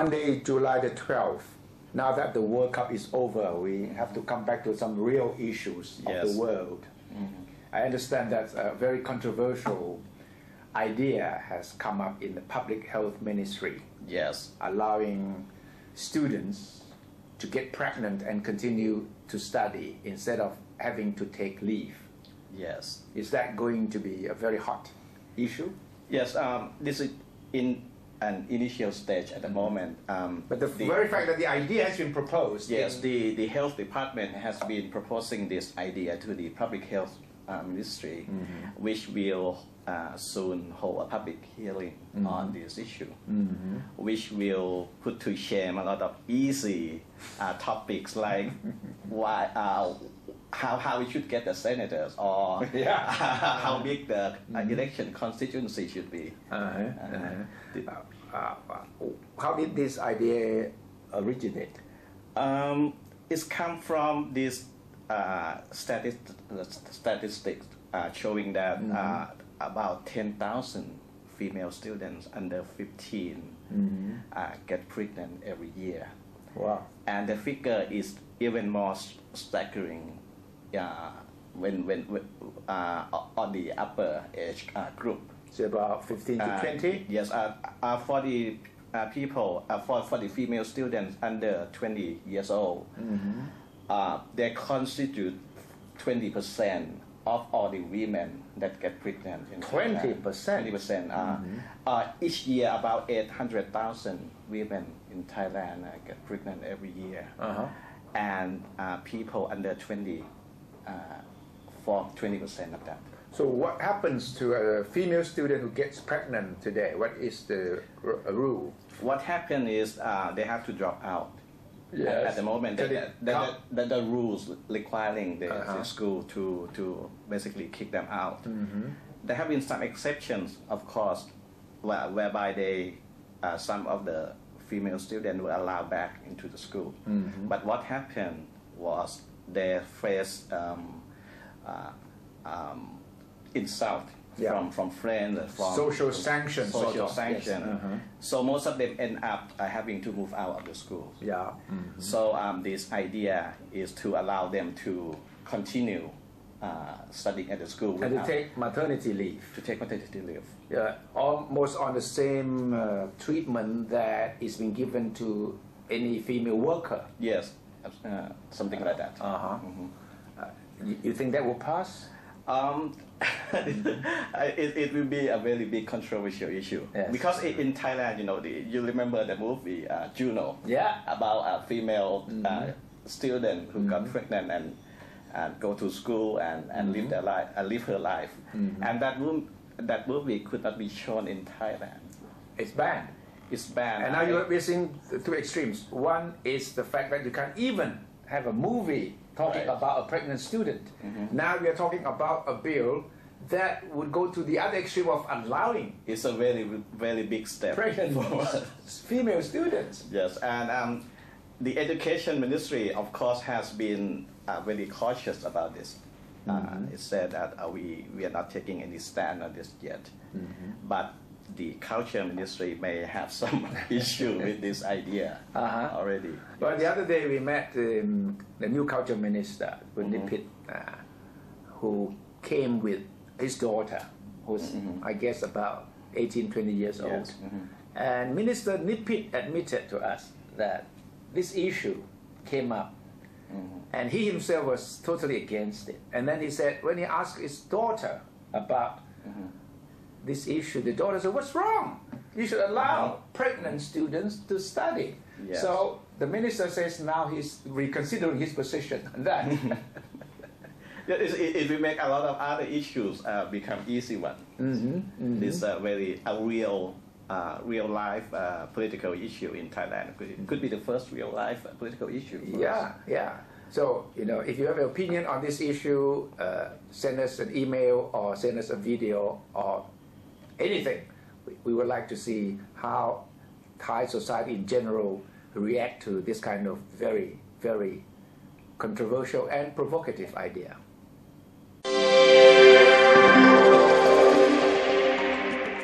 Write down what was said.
Monday, July the 12th. Now that the World Cup is over, we have to come back to some real issues of the world. I understand that a very controversial idea has come up in the public health ministry. Yes. Allowing students to get pregnant and continue to study instead of having to take leave. Yes. Is that going to be a very hot issue? Yes, this is in an initial stage at the moment. But the very fact that the idea has been proposed. Yes, the health department has been proposing this idea to the public health ministry, which will soon hold a public hearing on this issue, which will put to shame a lot of easy topics like why, how we should get the senators, or how big the election constituency should be. How did this idea originate? It's come from this statistics showing that about 10,000 female students under 15 get pregnant every year. Wow. And the figure is even more staggering when on the upper age group. So about 15 to 20? Yes, for the people, for the female students under 20 years old, they constitute 20% of all the women that get pregnant in 20%? 20%. Each year, about 800,000 women in Thailand get pregnant every year. And people under 20 for 20% of that. So what happens to a female student who gets pregnant today? What is the rule? What happens is they have to drop out. Yes. At the moment, the rules requiring the school to basically kick them out. There have been some exceptions, of course, whereby they some of the female students were allowed back into the school. But what happened was they faced insult from friends, from social sanction. So most of them end up having to move out of the school. So this idea is to allow them to continue studying at the school and to take maternity leave. Almost on the same treatment that is being given to any female worker. Yes, something like that. You think that will pass? It will be a very big controversial issue, because in Thailand, you remember the movie Juno, about a female student who got pregnant and go to school and live their life, live her life, and that movie could not be shown in Thailand. It's banned. It's banned. And now we're seeing the two extremes. One is the fact that you can't even have a movie talking about a pregnant student. Now we are talking about a bill that would go to the other extreme of allowing. It's a very, very big step. Pregnant female students. Yes, and the education ministry, of course, has been very cautious about this. It said that we are not taking any stand on this yet. But the culture ministry may have some issue with this idea already. But the other day we met the new culture minister, Nipit, who came with his daughter, who's I guess about 18, 20 years old. And Minister Nipit admitted to us that this issue came up, and he himself was totally against it. And then he said, when he asked his daughter about this issue, the daughter said, what's wrong? You should allow pregnant students to study. So the minister says now he's reconsidering his position on that. It will make a lot of other issues become easy one. This very real life political issue in Thailand. It could be the first real life political issue. So, if you have an opinion on this issue, send us an email or send us a video or anything. We would like to see how Thai society in general react to this kind of very, very controversial and provocative idea.